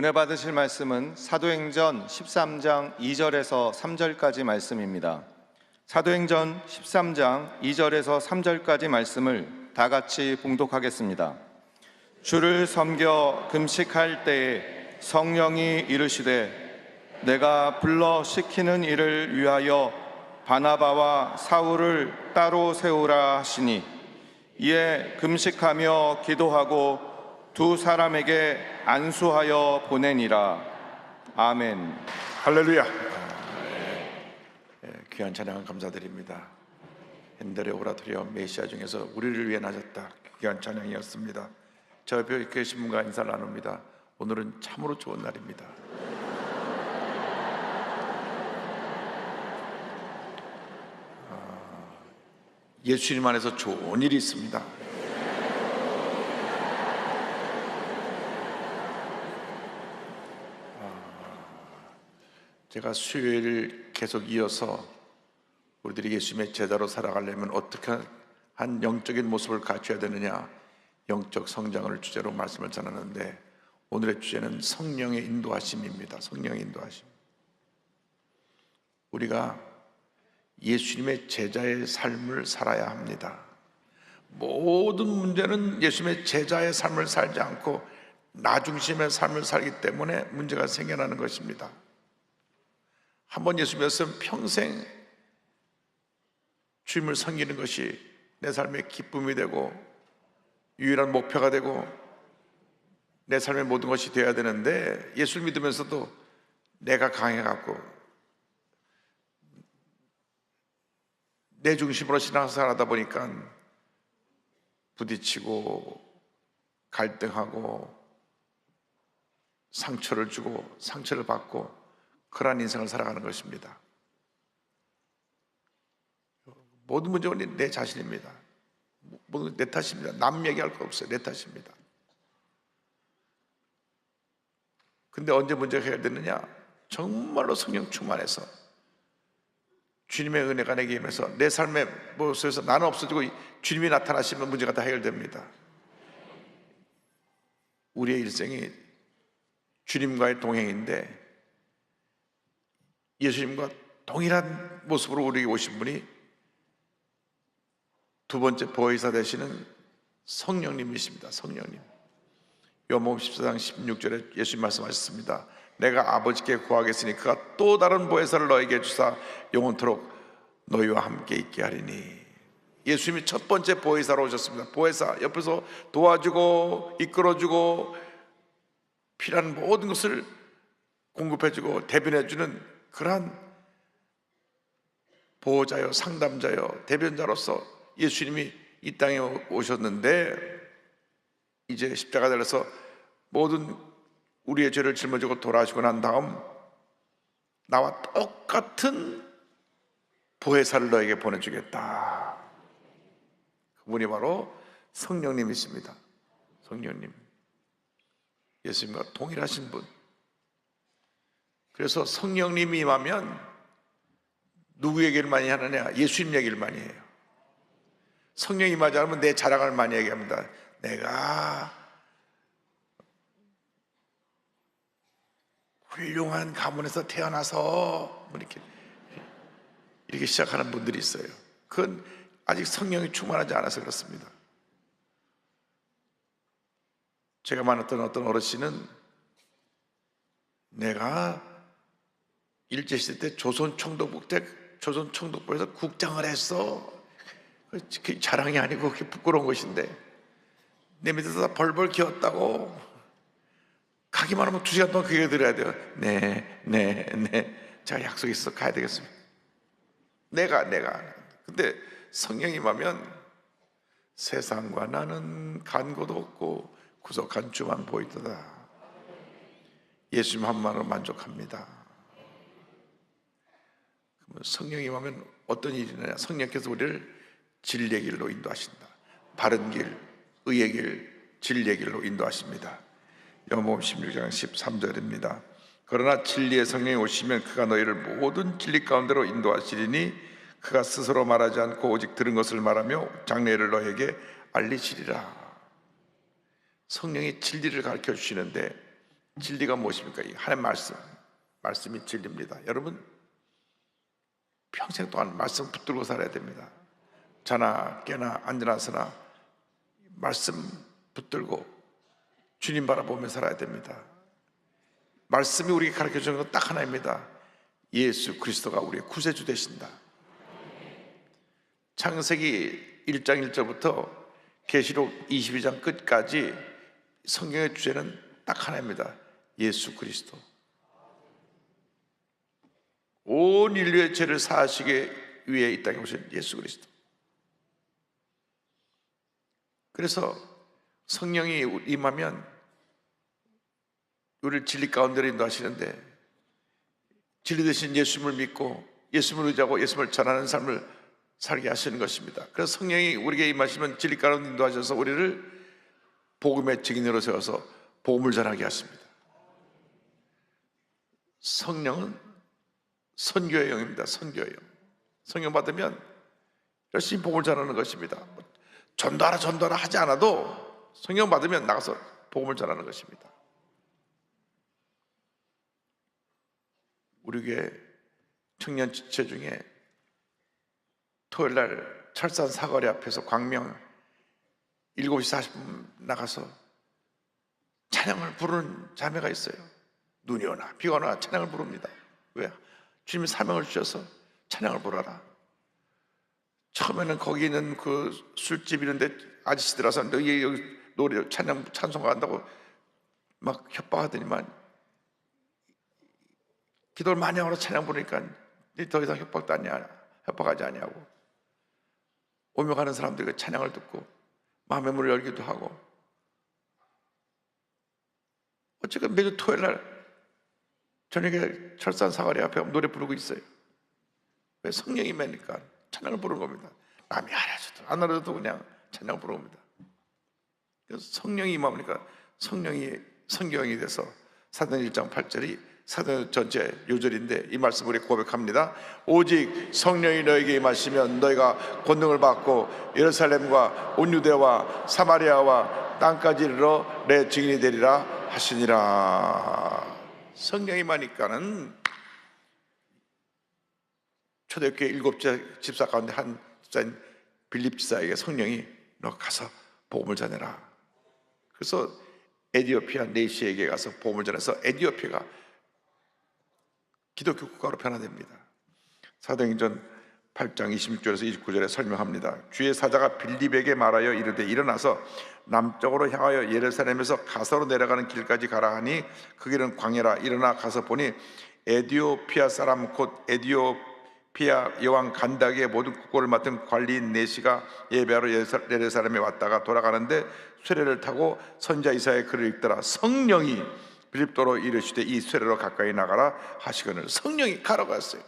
은혜 받으실 말씀은 사도행전 13장 2절에서 3절까지 말씀입니다. 사도행전 13장 2절에서 3절까지 말씀을 다 같이 봉독하겠습니다. 주를 섬겨 금식할 때에 성령이 이르시되 내가 불러 시키는 일을 위하여 바나바와 사울을 따로 세우라 하시니 이에 금식하며 기도하고 두 사람에게 안수하여 보내니라. 아멘. 할렐루야. 귀한 찬양 감사드립니다. 핸델의 오라토리와 메시아 중에서 우리를 위해 나셨다. 귀한 찬양이었습니다. 저 옆에 계신 분과 인사를 나눕니다. 오늘은 참으로 좋은 날입니다. 예수님 안에서 좋은 일이 있습니다. 제가 수요일 계속 이어서 우리들이 예수님의 제자로 살아가려면 어떻게 한 영적인 모습을 갖춰야 되느냐, 영적 성장을 주제로 말씀을 전하는데 오늘의 주제는 성령의 인도하심입니다. 성령의 인도하심. 우리가 예수님의 제자의 삶을 살아야 합니다. 모든 문제는 예수님의 제자의 삶을 살지 않고 나 중심의 삶을 살기 때문에 문제가 생겨나는 것입니다. 한번 예수 믿었으면 평생 주님을 섬기는 것이 내 삶의 기쁨이 되고 유일한 목표가 되고 내 삶의 모든 것이 되어야 되는데, 예수를 믿으면서도 내가 강해갖고 내 중심으로 신앙생활 하다 보니까 부딪히고 갈등하고 상처를 주고 상처를 받고 그러한 인생을 살아가는 것입니다. 모든 문제는 내 자신입니다. 모든 내 탓입니다. 남 얘기할 거 없어요. 내 탓입니다. 근데 언제 문제가 해결되느냐? 정말로 성령 충만해서 주님의 은혜가 내게 임해서 내 삶의 모습에서 나는 없어지고 주님이 나타나시면 문제가 다 해결됩니다. 우리의 일생이 주님과의 동행인데 예수님과 동일한 모습으로 우리에게 오신 분이 두 번째 보혜사 되시는 성령님이십니다. 성령님. 요한복음 14장 16절에 예수님 말씀하셨습니다. 내가 아버지께 구하겠으니 그가 또 다른 보혜사를 너에게 주사 영원토록 너희와 함께 있게 하리니. 예수님이 첫 번째 보혜사로 오셨습니다. 보혜사, 옆에서 도와주고 이끌어주고 필요한 모든 것을 공급해주고 대변해주는 그러한 보호자요, 상담자요, 대변자로서 예수님이 이 땅에 오셨는데, 이제 십자가 달려서 모든 우리의 죄를 짊어지고 돌아가시고 난 다음 나와 똑같은 보혜사를 너에게 보내주겠다. 그분이 바로 성령님이십니다. 성령님, 예수님과 동일하신 분. 그래서 성령님이 임하면 누구 얘기를 많이 하느냐? 예수님 얘기를 많이 해요. 성령이 임하지 않으면 내 자랑을 많이 얘기합니다. 내가 훌륭한 가문에서 태어나서 이렇게 시작하는 분들이 있어요. 그건 아직 성령이 충만하지 않아서 그렇습니다. 제가 만났던 어떤 어르신은 내가 일제시대 때 조선총독부에서 국장을 했어. 그게 자랑이 아니고 그게 부끄러운 것인데 내 밑에서 다 벌벌 기었다고. 가기만 하면 2시간 동안 그게 들어야 돼요. 네. 제가 약속이 있어 가야 되겠습니다. 내가. 근데 성령이 임하면 세상과 나는 간 곳 없고 구속한 주만 보이도다. 예수님 한 말로 만족합니다. 성령이 임하면 어떤 일이 있느냐? 성령께서 우리를 진리의 길로 인도하신다. 바른 길, 의의 길, 진리의 길로 인도하십니다. 요한복음 16장 13절입니다. 그러나 진리의 성령이 오시면 그가 너희를 모든 진리 가운데로 인도하시리니 그가 스스로 말하지 않고 오직 들은 것을 말하며 장래를 너에게 알리시리라. 성령이 진리를 가르쳐 주시는데 진리가 무엇입니까? 이 하나님 말씀이 진리입니다. 여러분 평생 동안 말씀 붙들고 살아야 됩니다. 자나 깨나 앉으나 서나 말씀 붙들고 주님 바라보며 살아야 됩니다. 말씀이 우리에게 가르쳐 주는 건 딱 하나입니다. 예수 그리스도가 우리의 구세주 되신다. 창세기 1장 1절부터 계시록 22장 끝까지 성경의 주제는 딱 하나입니다. 예수 그리스도. 온 인류의 죄를 사하시기 위해 이 땅에 오신 예수 그리스도. 그래서 성령이 임하면 우리를 진리 가운데로 인도하시는데, 진리 되신 예수님을 믿고 예수님을 의지하고 예수님을 전하는 삶을 살게 하시는 것입니다. 그래서 성령이 우리에게 임하시면 진리 가운데 인도하셔서 우리를 복음의 증인으로 세워서 복음을 전하게 하십니다. 성령은 선교의 영입니다. 선교의 영. 성령 받으면 열심히 복음을 전하는 것입니다. 전도하라 하지 않아도 성령 받으면 나가서 복음을 전하는 것입니다. 우리 교회 청년 지체 중에 토요일날 철산 사거리 앞에서 광명 7시 40분 나가서 찬양을 부르는 자매가 있어요. 눈이 오나 비가 오나 찬양을 부릅니다. 왜? 주님이 사명을 주셔서 찬양을 부르라. 처음에는 거기 있는 그 술집 이런데 아저씨들 와서 너희 여기 노래 찬송가 한다고 막 협박하더니만 기도를 많이 하고 찬양 부르니까 더 이상 협박하지 아니하고 오며 가는 사람들이 그 찬양을 듣고 마음의 문을 열기도 하고, 어쨌든 매주 토요일 날 저녁에 철산 사거리 앞에 노래 부르고 있어요. 왜? 성령이 매니까 찬양을 부르는 겁니다. 남이 안 알아도 그냥 찬양 부르는 겁니다. 그래서 성령이 임하니까 성령이 성경이 돼서 사도행 1장 8절이 사도행 전체 요절인데 이 말씀 우리 고백합니다. 오직 성령이 너에게 임하시면 너희가 권능을 받고 예루살렘과 온 유대와 사마리아와 땅까지 이르러 내 증인이 되리라 하시니라. 성령이 임하니까는 초대교회 7째 집사 가운데 한 집사인 빌립 집사에게 성령이 너 가서 복음을 전해라. 그래서 에디오피아 네시에게 가서 복음을 전해서 에디오피아가 기독교 국가로 변화됩니다. 사도행전 8장 26절에서 29절에 설명합니다. 주의 사자가 빌립에게 말하여 이르되 일어나서 남쪽으로 향하여 예루살렘에서 가서로 내려가는 길까지 가라 하니 그 길은 광야라. 일어나 가서 보니 에디오피아 사람 곧 에디오피아 여왕 간다기의 모든 국고를 맡은 관리인 네시가 예배하러 예루살렘에 왔다가 돌아가는데 수레를 타고 선지자 이사야의 글을 읽더라. 성령이 빌립도로 이르시되 이 수레로 가까이 나가라 하시거늘. 성령이 가라고 했어요.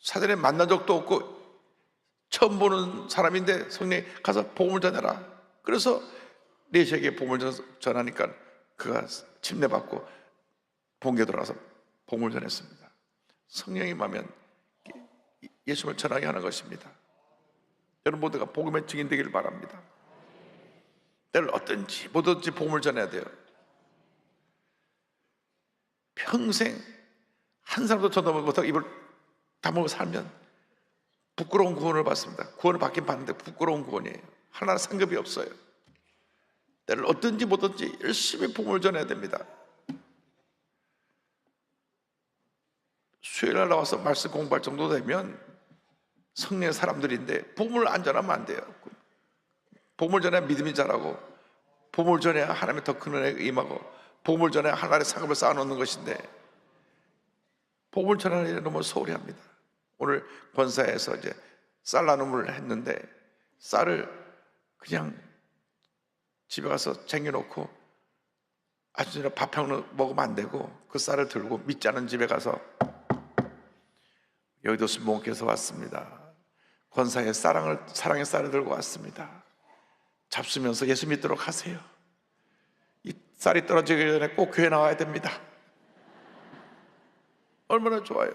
사전에 만난 적도 없고 처음 보는 사람인데 성령이 가서 복음을 전해라. 그래서 네시에게 복음을 전하니까 그가 침례받고 본교 돌아가서 복음을 전했습니다. 성령이 임하면 예수님을 전하게 하는 것입니다. 여러분 모두가 복음의 증인 되기를 바랍니다. 때를 어떤지 뭐든지 복음을 전해야 돼요. 평생 한 사람도 전도 못하고 입을 다물고 살면 부끄러운 구원을 받습니다. 구원을 받긴 받는데 부끄러운 구원이에요. 하나는 상급이 없어요. 때를 어떤지 뭐든지 열심히 복음을 전해야 됩니다. 수요일날 나와서 말씀 공부할 정도 되면 성령의 사람들인데 복음을 안 전하면 안 돼요. 복음을 전해야 믿음이 자라고, 복음을 전해야 하나님의 더 큰 은혜가 임하고, 복음을 전해야 하나님의 상급을 쌓아놓는 것인데 복음을 전하는 일은 너무 소홀히 합니다. 오늘 권사에서 이제 쌀 나눔을 했는데 쌀을 그냥 집에 가서 쟁여놓고 아주 밥 한 그릇 먹으면 안 되고 그 쌀을 들고 믿지 않은 집에 가서 여의도 순복음교회에서 왔습니다. 권사의 사랑의 쌀을 들고 왔습니다. 잡수면서 예수 믿도록 하세요. 이 쌀이 떨어지기 전에 꼭 교회 나와야 됩니다. 얼마나 좋아요.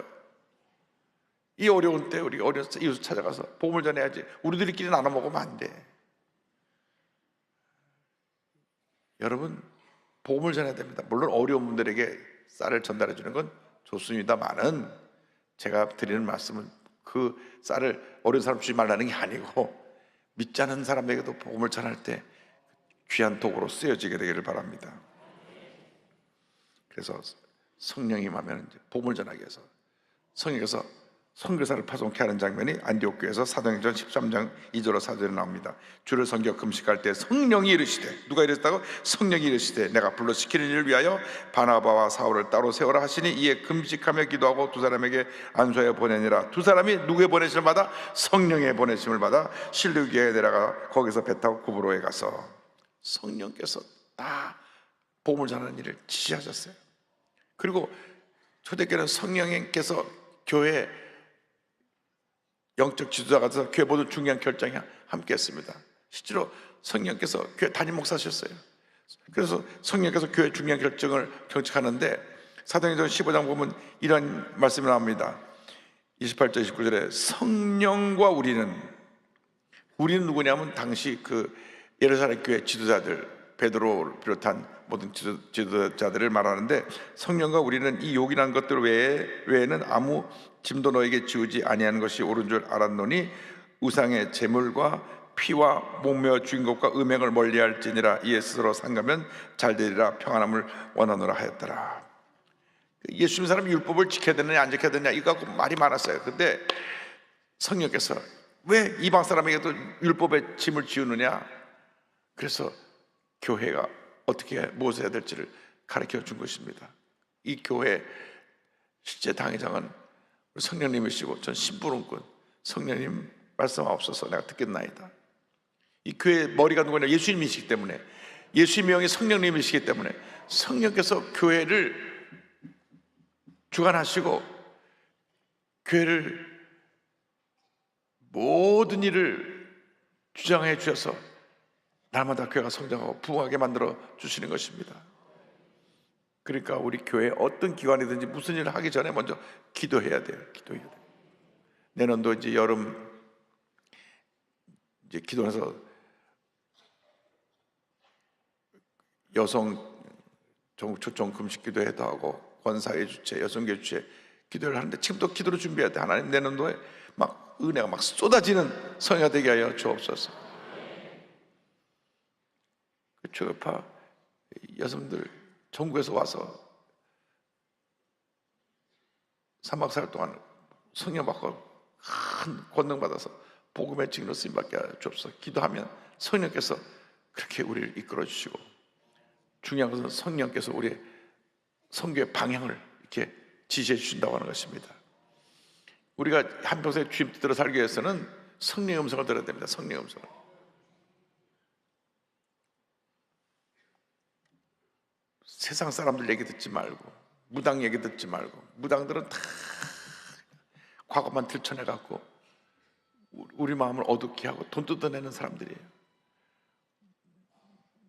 이 어려운 때 우리가 어려운 이웃 찾아가서 복음을 전해야지. 우리들끼리 나눠 먹으면 안 돼. 여러분 복음을 전해야 됩니다. 물론 어려운 분들에게 쌀을 전달해 주는 건 좋습니다만은, 제가 드리는 말씀은 그 쌀을 어려운 사람 주지 말라는 게 아니고, 믿지 않는 사람에게도 복음을 전할 때 귀한 도구로 쓰여지게 되기를 바랍니다. 그래서 성령이 임하면 이제 복음을 전하기 위해서 성령께서 선교사를 파송케 하는 장면이 안디옥 교회에서 사도행전 13장 2절로 4절에 나옵니다. 주를 섬겨 금식할 때 성령이 이르시되, 누가 이랬다고? 성령이 이르시되 내가 불러 시키는 일을 위하여 바나바와 사울을 따로 세워라 하시니, 이에 금식하며 기도하고 두 사람에게 안수하여 보내니라. 두 사람이 누구의 보내심을 받아? 성령의 보내심을 받아 실루기아에 내려가 거기서 배 타고 구브로에 가서 성령께서 다 복음을 전하는 일을 지시하셨어요. 그리고 초대교회는 성령께서 교회 영적 지도자가 돼서 교회 모든 중요한 결정에 함께 했습니다. 실제로 성령께서 교회 담임 목사셨어요. 그래서 성령께서 교회 중요한 결정을 경책하는데, 사도행전 15장 보면 이런 말씀이 나옵니다. 28절 29절에 성령과 우리는 누구냐면 당시 그 예루살렘 교회 지도자들, 베드로를 비롯한 모든 지도자들을 말하는데, 성령과 우리는 이 요긴한 것들 외에는 아무 짐도 너에게 지우지 아니하는 것이 옳은 줄 알았노니, 우상의 제물과 피와 목매어 죽인 것과 음행을 멀리할지니라. 이에 스스로 상가면 잘되리라. 평안함을 원하노라 하였더라. 예수 믿는 사람이 율법을 지켜야 되느냐 안 지켜야 되느냐 이거 갖고 말이 많았어요. 근데 성령께서 왜 이방 사람에게도 율법의 짐을 지우느냐, 그래서 교회가 어떻게 무엇을 해야 될지를 가르쳐 준 것입니다. 이 교회 실제 당회장은 성령님이시고, 전 심부름꾼, 성령님 말씀하옵소서 내가 듣겠나이다. 이 교회의 머리가 누구냐? 예수님이시기 때문에, 예수님의 영이 성령님이시기 때문에 성령께서 교회를 주관하시고 교회를 모든 일을 주장해 주셔서 날마다 교회가 성장하고 부흥하게 만들어 주시는 것입니다. 그러니까 우리 교회 어떤 기관이든지 무슨 일을 하기 전에 먼저 기도해야 돼요. 기도해야 돼요. 내년도 이제 여름 이제 기도해서 여성 전국 초청 금식 기도회도 하고 권사회 주체, 여성교 주체 기도를 하는데, 지금도 기도를 준비해야 돼. 하나님 내년도에 막 은혜가 막 쏟아지는 성회가 되게 하여 주옵소서. 그 초교파 여성들 전국에서 와서 3박 4일 동안 성령 받고 큰 권능 받아서 복음의 증인으로 쓰임받게 하여 주옵소서. 기도하면 성령께서 그렇게 우리를 이끌어 주시고, 중요한 것은 성령께서 우리의 선교의 방향을 이렇게 지시해 주신다고 하는 것입니다. 우리가 한평생 주님 뜻대로 살기 위해서는 성령의 음성을 들어야 됩니다. 성령의 음성을. 세상 사람들 얘기 듣지 말고, 무당 얘기 듣지 말고, 무당들은 다 과거만 들춰내 갖고 우리 마음을 어둡게 하고 돈 뜯어내는 사람들이에요.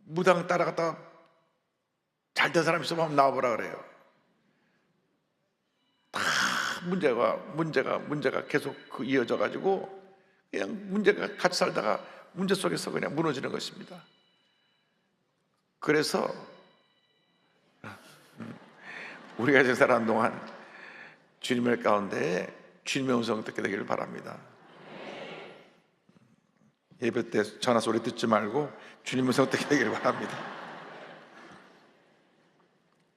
무당 따라갔다가 잘된 사람 있으면 한번 나와보라 그래요. 다 문제가 계속 이어져 가지고 그냥 문제가 같이 살다가 문제 속에서 그냥 무너지는 것입니다. 그래서 우리가 이제 사는 동안 주님의 가운데 주님의 음성 듣게 되기를 바랍니다. 예배 때 전화 소리 듣지 말고 주님의 음성 듣게 되기를 바랍니다.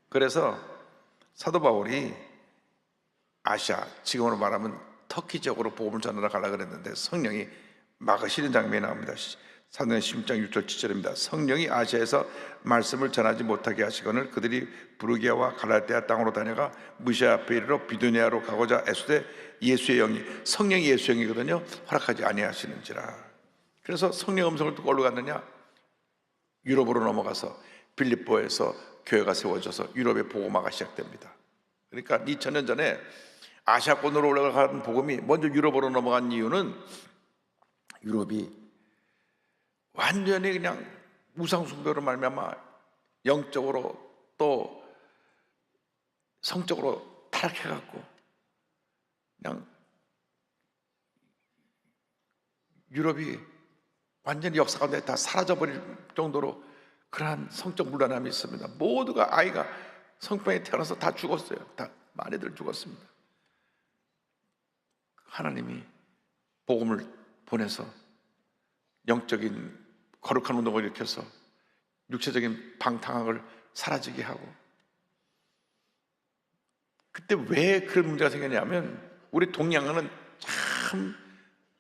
그래서 사도 바울이 아시아, 지금으로 말하면 터키 지역으로 복음을 전하러 가려고 그랬는데 성령이 막으시는 장면이 나옵니다. 사도행전 16장 6절 7절입니다. 성령이 아시아에서 말씀을 전하지 못하게 하시거늘 그들이 부르기아와 갈라디아 땅으로 다녀가 무시아 앞에 이르러 비두니아로 가고자 애쓰되 예수의 영이, 성령이 예수의 영이거든요, 허락하지 아니하시는지라. 그래서 성령 음성을 듣고 어디로 갔느냐? 유럽으로 넘어가서 빌립보에서 교회가 세워져서 유럽의 복음화가 시작됩니다. 그러니까 2000년 전에 아시아권으로 올라가는 복음이 먼저 유럽으로 넘어간 이유는 유럽이 완전히 그냥 우상숭배로 말미암아 영적으로 또 성적으로 타락해갖고 그냥 유럽이 완전히 역사 가운데 다 사라져버릴 정도로 그러한 성적 문란함이 있습니다. 모두가 아이가 성병에 태어나서 다 죽었어요. 다 많이들 죽었습니다. 하나님이 복음을 보내서 영적인 거룩한 운동을 일으켜서 육체적인 방탕함을 사라지게 하고, 그때 왜 그런 문제가 생겼냐면, 우리 동양은 참,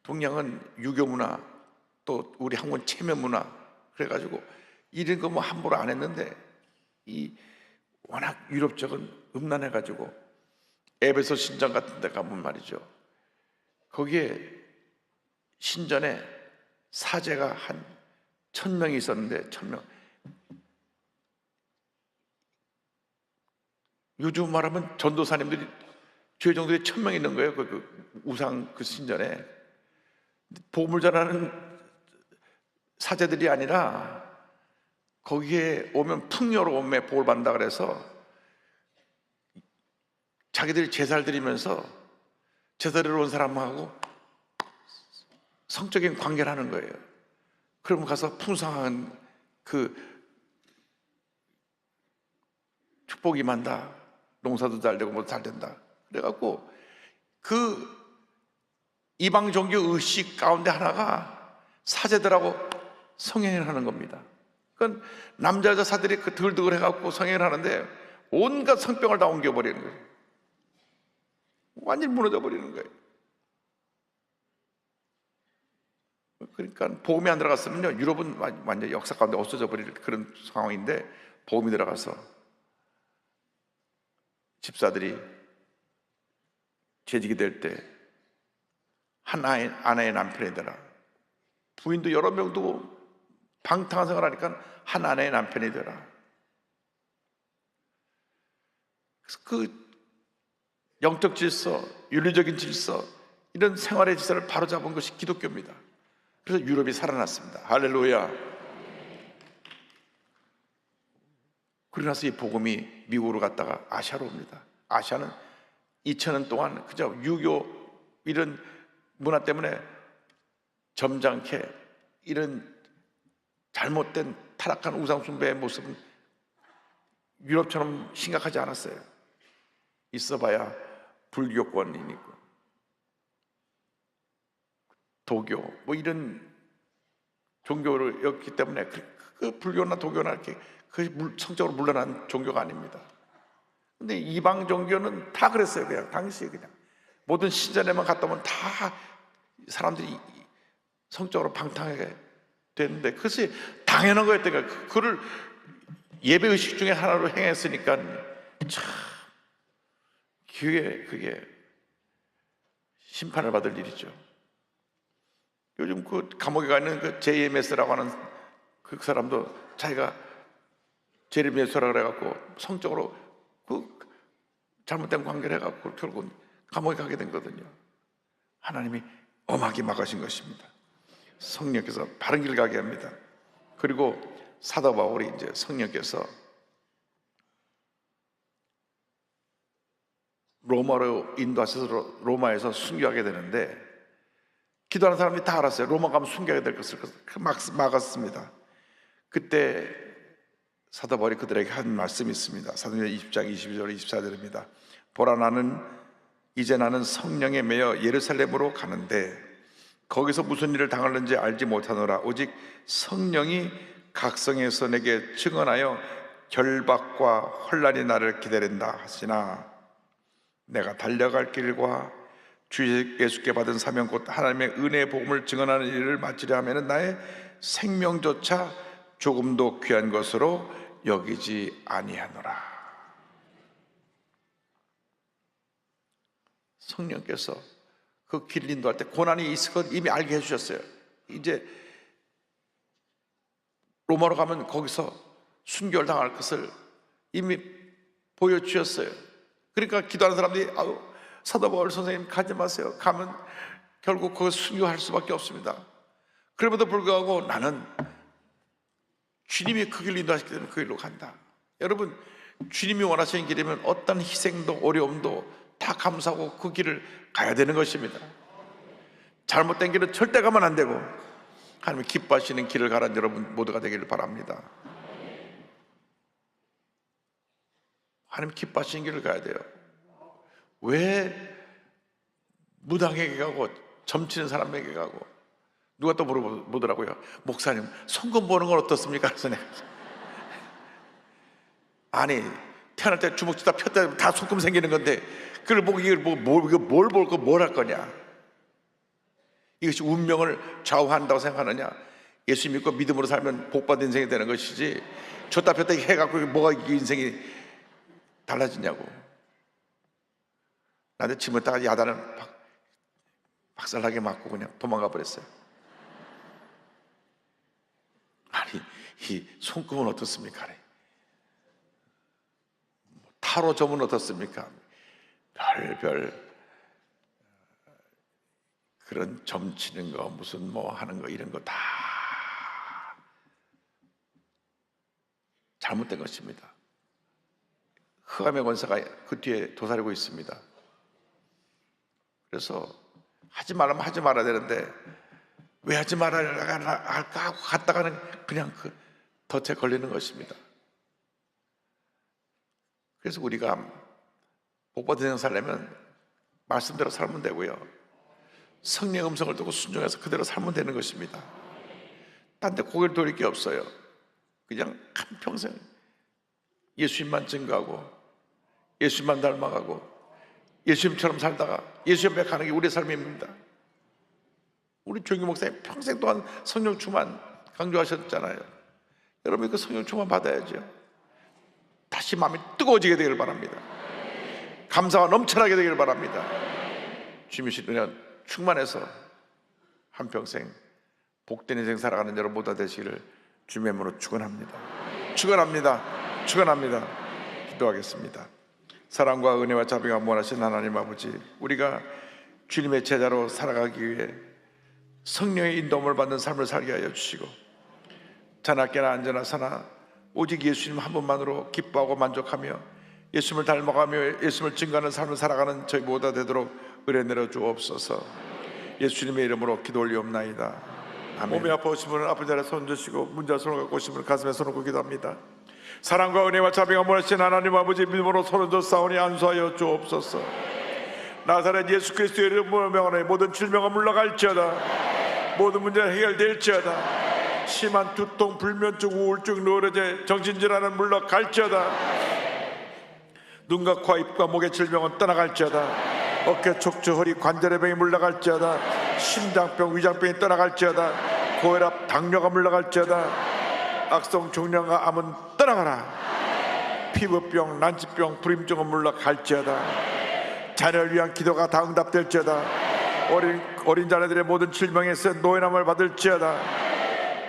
동양은 유교 문화, 또 우리 한국 체면 문화, 그래가지고 이런 거 뭐 함부로 안 했는데, 이 워낙 유럽 쪽은 음란해가지고 에베소 신전 같은 데 가면 말이죠, 거기에 신전에 사제가 한 1000명이 있었는데, 1000명, 요즘 말하면 전도사님들이, 교회종들이 1000명 있는 거예요. 그 우상 그 신전에. 복음을 전하는 사제들이 아니라 거기에 오면 풍요로움에 복을 받는다 그래서 자기들이 제사를 드리면서 제사를 온 사람하고 성적인 관계를 하는 거예요. 그러면 가서 풍성한 그 축복이 많다, 농사도 잘 되고 뭐 잘 된다, 그래갖고 그 이방 종교 의식 가운데 하나가 사제들하고 성행을 하는 겁니다. 그러니까 남자 여자 사들이 그 드글드글 해갖고 성행을 하는데 온갖 성병을 다 옮겨버리는 거예요. 완전히 무너져 버리는 거예요. 그러니까 보험이 안 들어갔으면요, 유럽은 완전 역사 가운데 없어져 버릴 그런 상황인데, 보험이 들어가서 집사들이 재직이 될 때 한 아내의 남편이 되라, 부인도 여러 명 두고 방탕한 생활을 하니까 한 아내의 남편이 되라. 그래서 그 영적 질서, 윤리적인 질서, 이런 생활의 질서를 바로잡은 것이 기독교입니다. 그래서 유럽이 살아났습니다. 할렐루야. 그러고 나서 이 복음이 미국으로 갔다가 아시아로 옵니다. 아시아는 2000년 동안 그저 유교 이런 문화 때문에 점잖게 이런 잘못된 타락한 우상숭배의 모습은 유럽처럼 심각하지 않았어요. 있어봐야 불교권이니까, 도교 뭐 이런 종교였기 때문에 그 불교나 도교나 이렇게 그 성적으로 물러난 종교가 아닙니다. 근데 이방 종교는 다 그랬어요. 그냥 당시에 그냥 모든 신전에만 갔다 오면 다 사람들이 성적으로 방탕하게 됐는데, 그것이 당연한 거였다니까. 그거를 예배의식 중에 하나로 행했으니까 참 그게 심판을 받을 일이죠. 요즘 그 감옥에 가 있는 그 JMS라고 하는 그 사람도 자기가 제레미야서라 그래갖고 성적으로 그 잘못된 관계를 해갖고 결국은 감옥에 가게 된 거거든요. 하나님이 엄하게 막으신 것입니다. 성령께서 바른 길 가게 합니다. 그리고 사도 바울이 이제 성령께서 로마로 인도하셔서 로마에서 순교하게 되는데, 기도하는 사람이 다 알았어요. 로마 가면 순교하게 될 것을 막았습니다. 그때 사도 바울이 그들에게 한 말씀이 있습니다. 사도행전 20장 22절 24절입니다. 보라, 이제 나는 성령에 매여 예루살렘으로 가는데 거기서 무슨 일을 당하는지 알지 못하노라. 오직 성령이 각성에서 내게 증언하여 결박과 혼란이 나를 기다린다 하시나, 내가 달려갈 길과 주 예수께 받은 사명 곧 하나님의 은혜의 복음을 증언하는 일을 마치려 하면 나의 생명조차 조금도 귀한 것으로 여기지 아니하노라. 성령께서 그 길을 인도할 때 고난이 있을 것 이미 알게 해주셨어요. 이제 로마로 가면 거기서 순교를 당할 것을 이미 보여주셨어요. 그러니까 기도하는 사람들이 사도 바울 선생님 가지 마세요. 가면 결국 그거 순교할 수밖에 없습니다. 그럼에도 불구하고 나는 주님이 그 길로 인도하시기 때문에 그 길로 간다. 여러분, 주님이 원하시는 길이면 어떤 희생도 어려움도 다 감수하고 그 길을 가야 되는 것입니다. 잘못된 길은 절대 가면 안 되고 하나님이 기뻐하시는 길을 가라는 여러분 모두가 되기를 바랍니다. 하나님 기뻐하시는 길을 가야 돼요. 왜 무당에게 가고 점치는 사람에게 가고, 누가 또 물어보더라고요. 목사님, 손금 보는 건 어떻습니까? 그래서 내가 아니, 태어날 때 주먹 쥐다 폈다 다 손금 생기는 건데 그걸 보고 이걸 뭘 볼 거 뭘 할 거냐? 이것이 운명을 좌우한다고 생각하느냐? 예수 믿고 믿음으로 살면 복받은 인생이 되는 것이지, 줬다 폈다 해갖고 뭐가 인생이 달라지냐고. 나한테 집었다가 야단을 박살나게 맞고 그냥 도망가 버렸어요. 아니, 이 손금은 어떻습니까? 타로 점은 어떻습니까? 별별 그런 점치는 거, 무슨 뭐 하는 거, 이런 거 다 잘못된 것입니다. 흑암의 권세가 그 뒤에 도사리고 있습니다. 그래서 하지 말라면 하지 말아야 되는데 왜 하지 말아야 할까 하고 갔다가는 그냥 그 덫에 걸리는 것입니다. 그래서 우리가 복받은 인생 살려면 말씀대로 살면 되고요, 성령의 음성을 듣고 순종해서 그대로 살면 되는 것입니다. 딴 데 고개를 돌릴 게 없어요. 그냥 한평생 예수님만 증거하고 예수님만 닮아가고 예수님처럼 살다가 예수님 앞에 가는 게 우리의 삶입니다. 우리 조영기 목사님 평생 동안 성령 충만 강조하셨잖아요. 여러분 그 성령 충만 받아야죠. 다시 마음이 뜨거워지게 되기를 바랍니다. 감사가 넘쳐나게 되기를 바랍니다. 주님이신 은혜 충만해서 한평생 복된 인생 살아가는 여러분 모두 되시기를 주님의 이름으로 축원합니다. 축원합니다. 축원합니다. 기도하겠습니다. 사랑과 은혜와 자비가 무한하신 하나님 아버지, 우리가 주님의 제자로 살아가기 위해 성령의 인도함을 받는 삶을 살게 하여 주시고, 자나깨나 앉으나 서나 오직 예수님 한 분만으로 기뻐하고 만족하며 예수님을 닮아가며 예수님을 증거하는 삶을 살아가는 저희 모두 되도록 은혜 내려 주옵소서. 예수님의 이름으로 기도 올리옵나이다. 아멘. 몸이 아파오신 분은 아픈 자리에 손 드시고, 문자 손을 갖고 오신 분은 가슴에 손을 얹고 기도합니다. 사랑과 은혜와 자비가 무한하신 하나님 아버지, 믿음으로 손을 싸우니 안수하여 주옵소서. 나사렛 예수 그리스도의 이름으로 명하노니 모든 질병은 물러갈지어다. 모든 문제는 해결될지어다. 심한 두통, 불면증, 우울증, 노래제, 정신질환은 물러갈지어다. 눈과 코, 입과 목의 질병은 떠나갈지어다. 어깨, 척추, 허리, 관절의 병이 물러갈지어다. 심장병, 위장병이 떠나갈지어다. 고혈압, 당뇨가 물러갈지어다. 악성 종양과 암은 떠나가라. 피부병, 난치병, 불임증은 물러갈지어다. 자녀를 위한 기도가 다 응답될지어다. 어린 자녀들의 모든 질병에서 노인함을 받을지어다.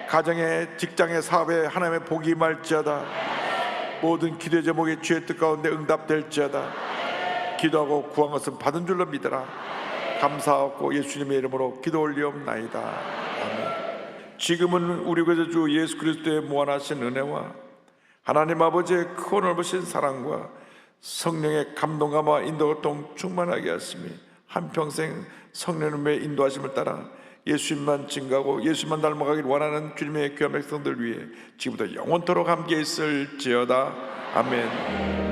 가정에, 직장에, 사업에 하나님의 복이 임할지어다. 모든 기도의 제목이 주의 뜻 가운데 응답될지어다. 기도하고 구한 것은 받은 줄로 믿어라. 감사하고 예수님의 이름으로 기도 올리옵나이다. 아멘. 지금은 우리 구주 주 예수 그리스도의 무한하신 은혜와 하나님 아버지의 크고 넓으신 사랑과 성령의 감동감과 인도가 충만하게 하시며 한평생 성령님의 인도하심을 따라 예수님만 증거하고 예수님만 닮아가길 원하는 주님의 귀한 백성들 위해 지금부터 영원토록 함께 있을지어다. 아멘.